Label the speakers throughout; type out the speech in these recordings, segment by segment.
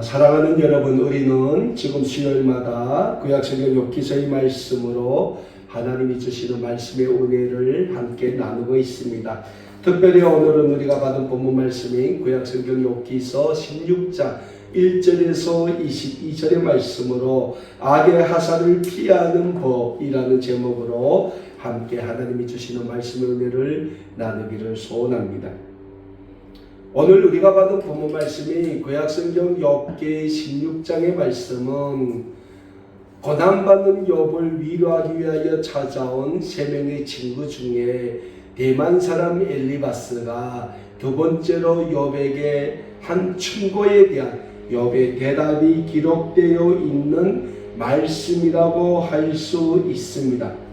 Speaker 1: 사랑하는 여러분, 우리는 지금 수요일마다 구약성경 욥기서의 말씀으로 하나님이 주시는 말씀의 은혜를 함께 나누고 있습니다. 특별히 오늘은 우리가 받은 본문 말씀인 구약성경 욥기서 16장 1절에서 22절의 말씀으로 악의 하사를 피하는 법이라는 제목으로 함께 하나님이 주시는 말씀의 은혜를 나누기를 소원합니다. 오늘 우리가 받은 본문 말씀이 구약성경 욥기 16장의 말씀은 고난받는 욥을 위로하기 위하여 찾아온 세 명의 친구 중에 대만 사람 엘리바스가 두 번째로 욥에게 한 충고에 대한 욥의 대답이 기록되어 있는 말씀이라고 할 수 있습니다.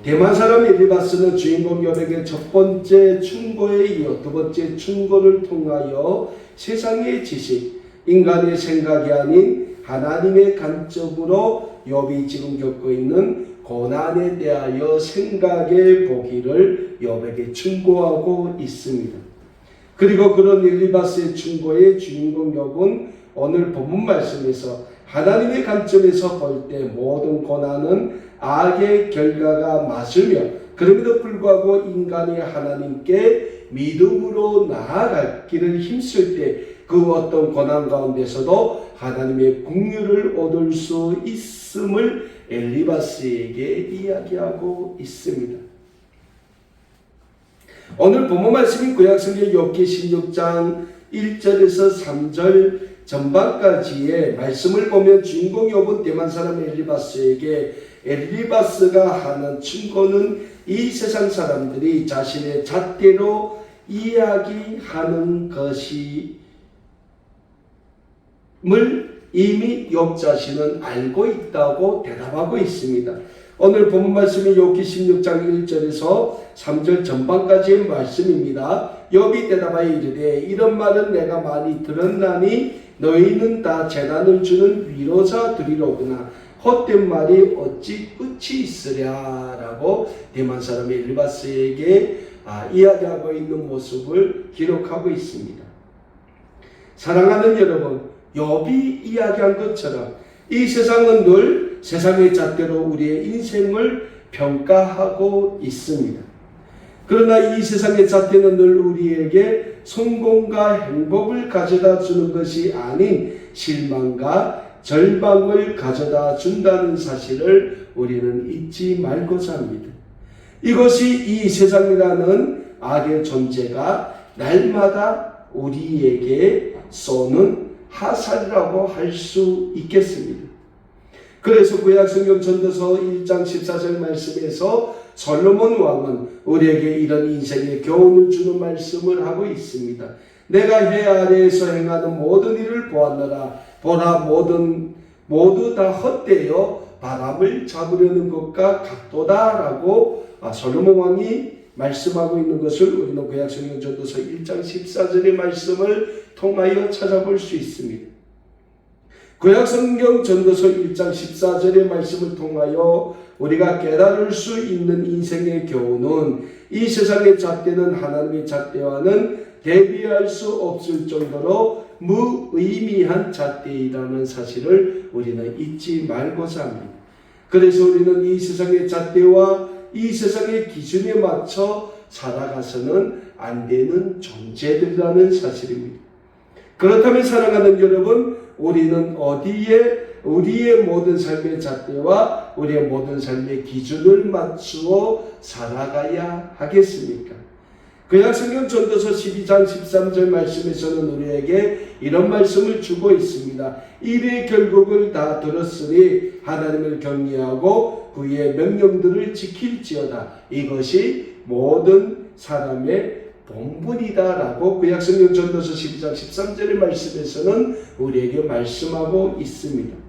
Speaker 1: 대만 사람 엘리바스는 주인공 욥에게 첫 번째 충고에 이어 두 번째 충고를 통하여 세상의 지식, 인간의 생각이 아닌 하나님의 관점으로 욥이 지금 겪고 있는 고난에 대하여 생각해 보기를 욥에게 충고하고 있습니다. 그리고 그런 엘리바스의 충고의 주인공 욥은 오늘 본문 말씀에서 하나님의 관점에서 볼 때 모든 고난은 악의 결과가 맞으며 그럼에도 불구하고 인간이 하나님께 믿음으로 나아갈 길을 힘쓸 때 그 어떤 고난 가운데서도 하나님의 긍휼을 얻을 수 있음을 엘리바스에게 이야기하고 있습니다. 오늘 본문 말씀인 구약성경 욥기 16장 1절에서 3절 전반까지의 말씀을 보면 주인공 욥은 대만 사람 엘리바스에게 엘리바스가 하는 충고는 이 세상 사람들이 자신의 잣대로 이야기하는 것임을 이미 욥 자신은 알고 있다고 대답하고 있습니다. 오늘 본문 말씀이 욥기 16장 1절에서 3절 전반까지의 말씀입니다. 욥이 대답하여 이르되 이런 말은 내가 많이 들었나니 너희는 다 재난을 주는 위로자들이로구나. 헛된 말이 어찌 끝이 있으랴 라고 대만 사람 엘리바스에게 이야기하고 있는 모습을 기록하고 있습니다. 사랑하는 여러분, 욥이 이야기한 것처럼 이 세상은 늘 세상의 잣대로 우리의 인생을 평가하고 있습니다. 그러나 이 세상의 잣대는 늘 우리에게 성공과 행복을 가져다 주는 것이 아닌 실망과 절망을 가져다 준다는 사실을 우리는 잊지 말고자 합니다. 이것이 이 세상이라는 악의 존재가 날마다 우리에게 쏘는 하살이라고 할 수 있겠습니다. 그래서 구약성경 전도서 1장 14절 말씀에서 솔로몬 왕은 우리에게 이런 인생의 교훈을 주는 말씀을 하고 있습니다. 내가 해 아래에서 행하는 모든 일을 보았노라. 보라, 모두 다 헛되어 바람을 잡으려는 것과 같도다 라고 솔로몬 왕이 말씀하고 있는 것을 우리는 구약성경 전도서 1장 14절의 말씀을 통하여 찾아볼 수 있습니다. 구약성경 전도서 1장 14절의 말씀을 통하여 우리가 깨달을 수 있는 인생의 교훈은 이 세상의 잣대는 하나님의 잣대와는 대비할 수 없을 정도로 무의미한 잣대이라는 사실을 우리는 잊지 말고자 합니다. 그래서 우리는 이 세상의 잣대와 이 세상의 기준에 맞춰 살아가서는 안 되는 존재들이라는 사실입니다. 그렇다면 사랑하는 여러분, 우리는 어디에 우리의 모든 삶의 잣대와 우리의 모든 삶의 기준을 맞추어 살아가야 하겠습니까? 구약성경 전도서 12장 13절 말씀에서는 우리에게 이런 말씀을 주고 있습니다. 일의 결국을 다 들었으니 하나님을 경외하고 그의 명령들을 지킬지어다. 이것이 모든 사람의 본분이다 라고 구약성경 전도서 12장 13절의 말씀에서는 우리에게 말씀하고 있습니다.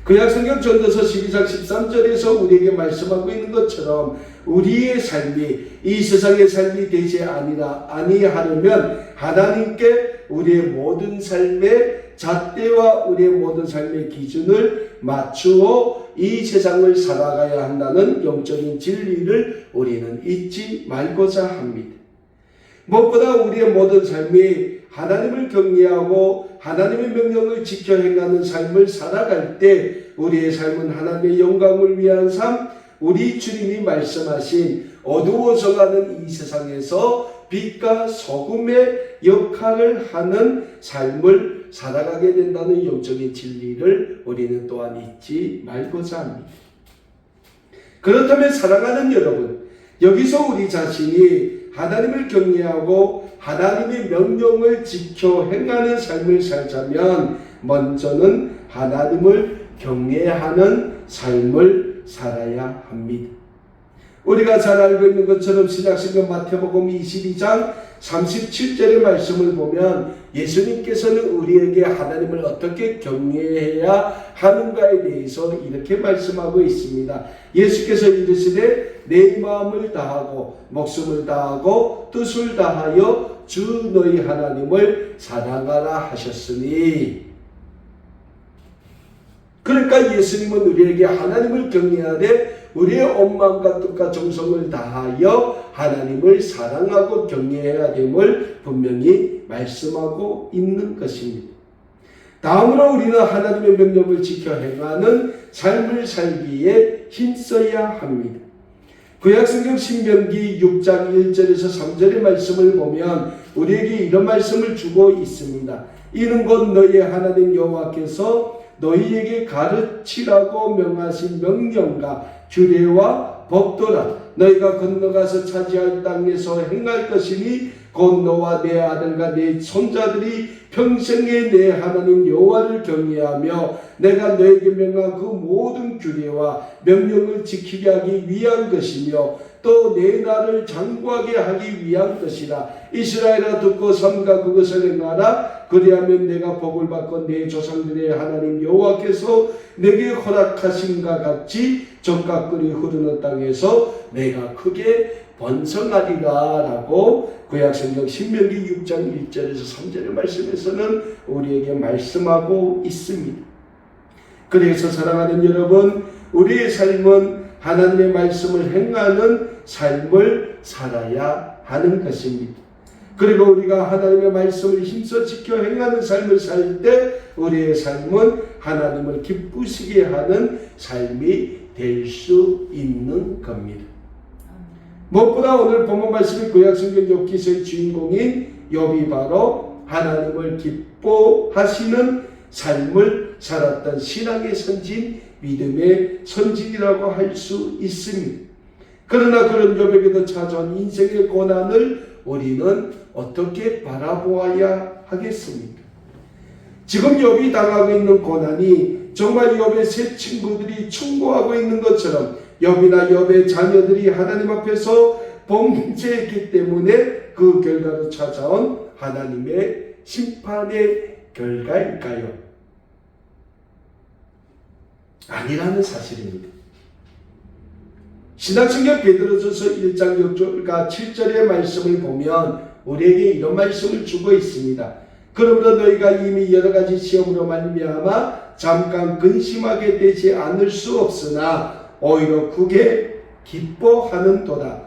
Speaker 1: 구약성경 전도서 12장 13절에서 우리에게 말씀하고 있는 것처럼 우리의 삶이 이 세상의 삶이 되지 아니하려면 하나님께 우리의 모든 삶의 잣대와 우리의 모든 삶의 기준을 맞추어 이 세상을 살아가야 한다는 영적인 진리를 우리는 잊지 말고자 합니다. 무엇보다 우리의 모든 삶이 하나님을 경외하고 하나님의 명령을 지켜 행하는 삶을 살아갈 때 우리의 삶은 하나님의 영광을 위한 삶, 우리 주님이 말씀하신 어두워져 가는 이 세상에서 빛과 소금의 역할을 하는 삶을 살아가게 된다는 영적인 진리를 우리는 또한 잊지 말고자 합니다. 그렇다면 사랑하는 여러분, 여기서 우리 자신이 하나님을 경외하고 하나님의 명령을 지켜 행하는 삶을 살자면 먼저는 하나님을 경외하는 삶을 살아야 합니다. 우리가 잘 알고 있는 것처럼 신약성경 마태복음 22장 37절의 말씀을 보면 예수님께서는 우리에게 하나님을 어떻게 경외해야 하는가에 대해서 이렇게 말씀하고 있습니다. 예수께서 이르시되 내 마음을 다하고 목숨을 다하고 뜻을 다하여 주 너희 하나님을 사랑하라 하셨으니, 그러니까 예수님은 우리에게 하나님을 경외하되 우리의 온 마음과 뜻과 정성을 다하여 하나님을 사랑하고 경외해야 됨을 분명히 말씀하고 있는 것입니다. 다음으로 우리는 하나님의 명령을 지켜 행하는 삶을 살기에 힘써야 합니다. 구약성경 신명기 6장 1절에서 3절의 말씀을 보면 우리에게 이런 말씀을 주고 있습니다. 이는 곧 너희의 하나님 여호와께서 너희에게 가르치라고 명하신 명령과 규례와 법도라. 너희가 건너가서 차지할 땅에서 행할 것이니 곧 너와 내 아들과 내 손자들이 평생에 내 하나님 여호와를 경외하며 내가 너에게 명한 그 모든 규례와 명령을 지키게 하기 위한 것이며 또 내 나를 장구하게 하기 위한 것이라. 이스라엘아 듣고 삼가 그것을 행하라. 그리하면 내가 복을 받고 내 조상들의 하나님 여호와께서 내게 허락하신과 같이 적과 꿀이 흐르는 땅에서 내가 크게 번성하리라 라고 구약성경 신명기 6장 1절에서 3절의 말씀에서는 우리에게 말씀하고 있습니다. 그래서 사랑하는 여러분, 우리의 삶은 하나님의 말씀을 행하는 삶을 살아야 하는 것입니다. 그리고 우리가 하나님의 말씀을 힘써 지켜 행하는 삶을 살 때 우리의 삶은 하나님을 기쁘시게 하는 삶이 될 수 있는 겁니다. 무엇보다 오늘 본문 말씀이 구약성경 욥기서의 주인공인 욥이 바로 하나님을 기뻐하시는 삶을 살았던 신앙의 선진, 믿음의 선진이라고 할 수 있습니다. 그러나 그런 욥에게도 찾아온 인생의 고난을 우리는 어떻게 바라보아야 하겠습니까? 지금 욥이 당하고 있는 고난이 정말 욥의 세 친구들이 충고하고 있는 것처럼 욥이나 욥의 자녀들이 하나님 앞에서 범죄했기 때문에 그 결과로 찾아온 하나님의 심판의 결과일까요? 아니라는 사실입니다. 신약성경 베드로전서 1장 6절과 7절의 말씀을 보면 우리에게 이런 말씀을 주고 있습니다. 그러므로 너희가 이미 여러 가지 시험으로 말미암아 잠깐 근심하게 되지 않을 수 없으나 오히려 그게 기뻐하는도다.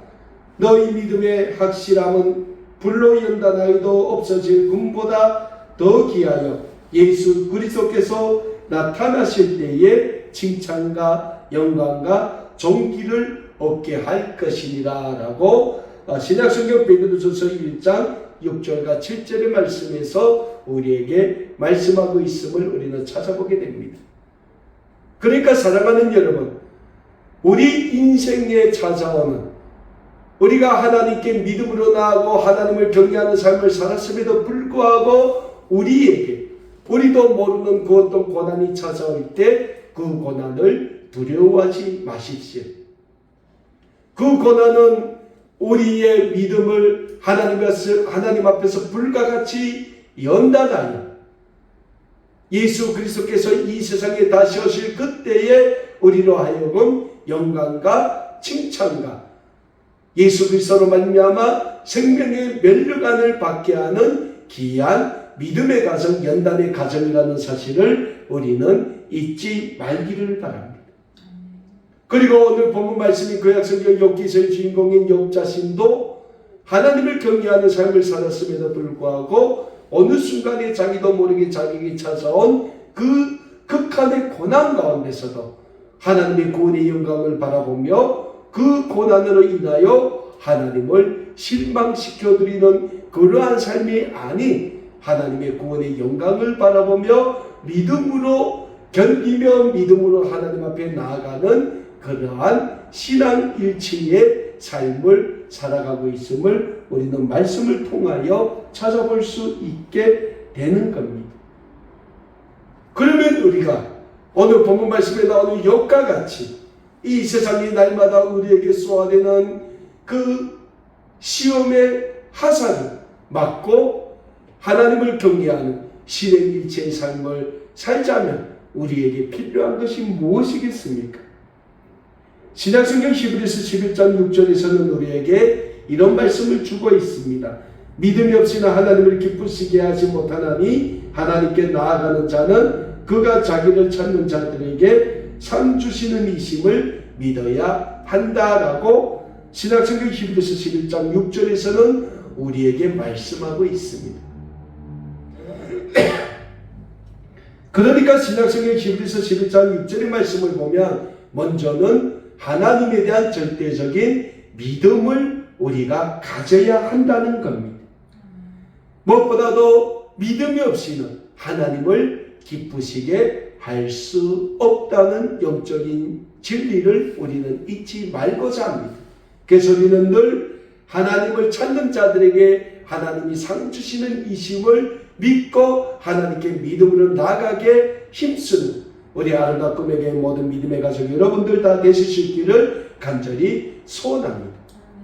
Speaker 1: 너희 믿음의 확실함은 불로 연단하여도 없어질 금보다 더 귀하여 예수 그리스도께서 나타나실 때에 칭찬과 영광과 존귀를 얻게 할 것이니라 라고 신약성경 베드로전서 1장 6절과 7절의 말씀에서 우리에게 말씀하고 있음을 우리는 찾아보게 됩니다. 그러니까 사랑하는 여러분, 우리 인생에 찾아오는 우리가 하나님께 믿음으로 나아가고 하나님을 경외하는 삶을 살았음에도 불구하고 우리도 모르는 그 어떤 고난이 찾아올 때 그 고난을 두려워하지 마십시오. 그 고난은 우리의 믿음을 하나님 앞에서 불과 같이 연단하여 예수 그리스도께서 이 세상에 다시 오실 그때에 우리로 하여금 영광과 칭찬과 예수 그리스도로 말미암아 생명의 멸류관을 받게 하는 귀한 믿음의 가정, 연단의 가정이라는 사실을 우리는 잊지 말기를 바랍니다. 그리고 오늘 본문 말씀이 구약성경 욥기서의 주인공인 욥 자신도 하나님을 경외하는 삶을 살았음에도 불구하고 어느 순간에 자기도 모르게 자기에게 찾아온 그 극한의 고난 가운데서도 하나님의 구원의 영광을 바라보며 그 고난으로 인하여 하나님을 실망시켜드리는 그러한 삶이 아닌 하나님의 구원의 영광을 바라보며 믿음으로 견디며 믿음으로 하나님 앞에 나아가는 그러한 신앙 일치의 삶을 살아가고 있음을 우리는 말씀을 통하여 찾아볼 수 있게 되는 겁니다. 그러면 우리가 오늘 본문 말씀에 나오는 욥과 같이 이 세상이 날마다 우리에게 쏘아대는 그 시험의 화살을 맞고 하나님을 경외하는 신행일체의 삶을 살자면 우리에게 필요한 것이 무엇이겠습니까? 신약성경 히브리서 11장 6절에서는 우리에게 이런 말씀을 주고 있습니다. 믿음이 없이나 하나님을 기쁘시게 하지 못하나니 하나님께 나아가는 자는 그가 자기를 찾는 자들에게 상 주시는 이심을 믿어야 한다라고 신약성경 히브리서 11장 6절에서는 우리에게 말씀하고 있습니다. 그러니까 신약성경 히브리서 11장 6절의 말씀을 보면 먼저는 하나님에 대한 절대적인 믿음을 우리가 가져야 한다는 겁니다. 무엇보다도 믿음이 없이는 하나님을 기쁘시게 할 수 없다는 영적인 진리를 우리는 잊지 말고자 합니다. 그래서 우리는 늘 하나님을 찾는 자들에게 하나님이 상 주시는 이심을 믿고 하나님께 믿음으로 나가게 힘쓰는 우리 아름다운 꿈에게 모든 믿음의 가족 여러분들 다 되실 수 있기를 간절히 소원합니다.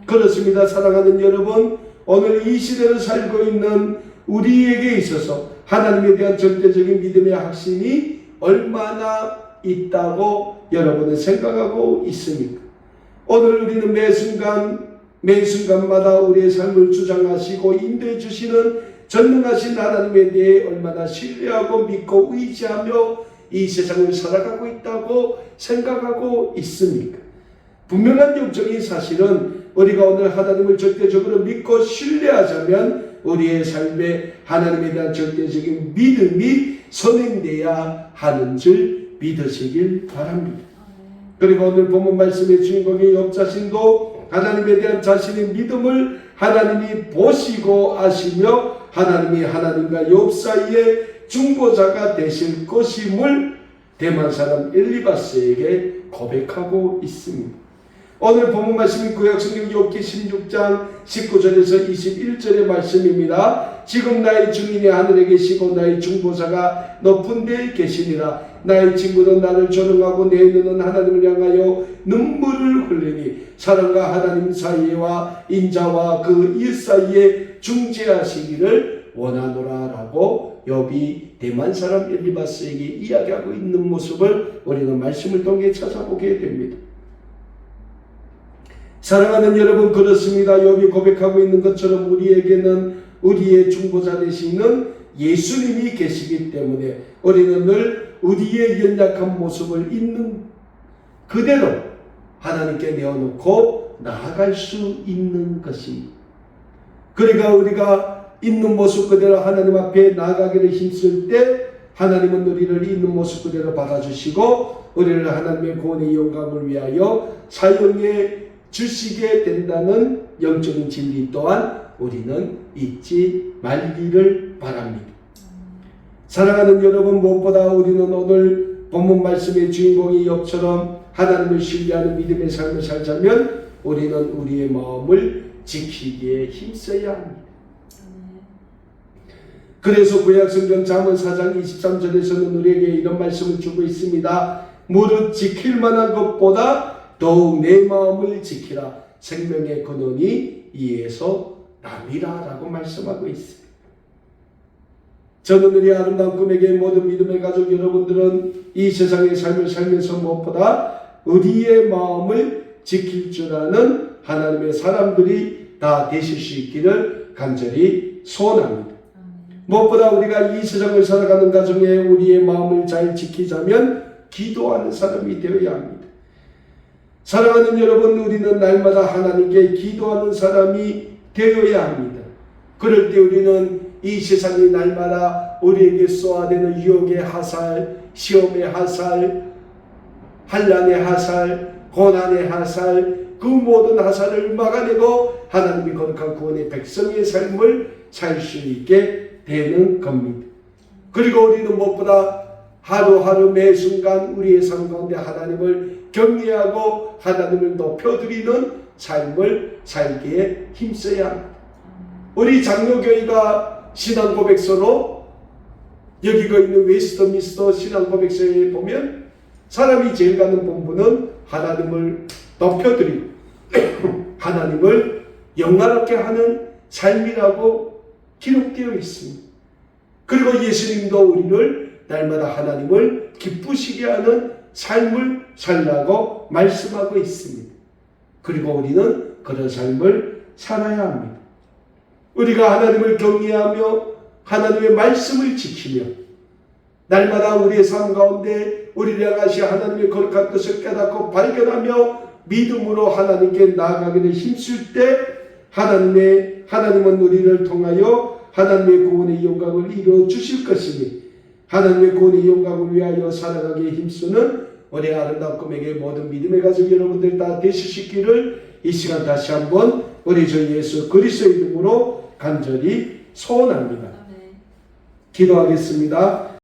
Speaker 1: 그렇습니다. 사랑하는 여러분, 오늘 이 시대를 살고 있는 우리에게 있어서 하나님에 대한 절대적인 믿음의 확신이 얼마나 있다고 여러분은 생각하고 있습니까? 오늘 우리는 매 순간마다 우리의 삶을 주장하시고 인도해 주시는 전능하신 하나님에 대해 얼마나 신뢰하고 믿고 의지하며 이 세상을 살아가고 있다고 생각하고 있습니까? 분명한 영적인 사실은 우리가 오늘 하나님을 절대적으로 믿고 신뢰하자면 우리의 삶에 하나님에 대한 절대적인 믿음이 선행돼야 하는 줄 믿으시길 바랍니다. 그리고 오늘 본문 말씀의 주인공의 욥 자신도 하나님에 대한 자신의 믿음을 하나님이 보시고 아시며 하나님이 하나님과 욥 사이에 중보자가 되실 것임을 대만 사람 엘리바스에게 고백하고 있습니다. 오늘 본문 말씀이 구약성경 욥기 16장 19절에서 21절의 말씀입니다. 지금 나의 증인이 하늘에 계시고 나의 중보자가 높은 데에 계시니라. 나의 친구는 나를 조롱하고 내 눈은 하나님을 향하여 눈물을 흘리니 사람과 하나님 사이와 인자와 그 일 사이에 중재하시기를 원하노라 라고 욥이 대만 사람 엘리바스에게 이야기하고 있는 모습을 우리는 말씀을 통해 찾아보게 됩니다. 사랑하는 여러분, 그렇습니다. 욥이 고백하고 있는 것처럼 우리에게는 우리의 중보자 되시는 예수님이 계시기 때문에 우리는 늘 우리의 연약한 모습을 있는 그대로 하나님께 내어놓고 나아갈 수 있는 것입니다. 그러니까 우리가 있는 모습 그대로 하나님 앞에 나아가기를 힘쓸 때 하나님은 우리를 있는 모습 그대로 받아주시고 우리를 하나님의 구원의 영광을 위하여 사용해 주시게 된다는 영적인 진리 또한 우리는 잊지 말기를 바랍니다. 사랑하는 여러분, 무엇보다 우리는 오늘 본문 말씀의 주인공이 욥처럼 하나님을 신뢰하는 믿음의 삶을 살자면 우리는 우리의 마음을 지키기에 힘써야 합니다. 그래서 구약성경 잠언 4장 23절에서는 우리에게 이런 말씀을 주고 있습니다. 무릇 지킬 만한 것보다 더욱 내 마음을 지키라. 생명의 근원이 이에서 남이라 라고 말씀하고 있습니다. 저는 우리 아름다운 꿈에게 모든 믿음의 가족 여러분들은 이 세상의 삶을 살면서 무엇보다 우리의 마음을 지킬 줄 아는 하나님의 사람들이 다 되실 수 있기를 간절히 소원합니다. 무엇보다 우리가 이 세상을 살아가는 가정에 우리의 마음을 잘 지키자면 기도하는 사람이 되어야 합니다. 사랑하는 여러분, 우리는 날마다 하나님께 기도하는 사람이 되어야 합니다. 그럴 때 우리는 이 세상이 날마다 우리에게 쏘아대는 유혹의 화살, 시험의 화살, 환난의 화살, 고난의 화살, 그 모든 화살을 막아내고 하나님이 거룩한 구원의 백성의 삶을 살 수 있게 되는 겁니다. 그리고 우리는 무엇보다 하루하루 매 순간 우리의 삶 가운데 하나님을 경외하고 하나님을 높여드리는 삶을 살기에 힘써야 합니다. 우리 장로교회가 신앙고백서로 여기가 있는 웨스트민스터 신앙고백서에 보면 사람이 제일 가는 본분은 하나님을 높여드리고 하나님을 영화롭게 하는 삶이라고 기록되어 있습니다. 그리고 예수님도 우리를 날마다 하나님을 기쁘시게 하는 삶을 살라고 말씀하고 있습니다. 그리고 우리는 그런 삶을 살아야 합니다. 우리가 하나님을 경외하며 하나님의 말씀을 지키며 날마다 우리의 삶 가운데 우리를 향하신 하나님의 거룩한 뜻을 깨닫고 발견하며 믿음으로 하나님께 나아가기를 힘쓸 때 하나님은 우리를 통하여 하나님의 구원의 영광을 이루어 주실 것이니 하나님의 구원의 영광을 위하여 살아가기에 힘쓰는 우리 아름다운 꿈에게 모든 믿음의 가족 여러분들 다 되시기를 이 시간 다시 한번 우리 주 예수 그리스도의 이름으로 간절히 소원합니다. 기도하겠습니다.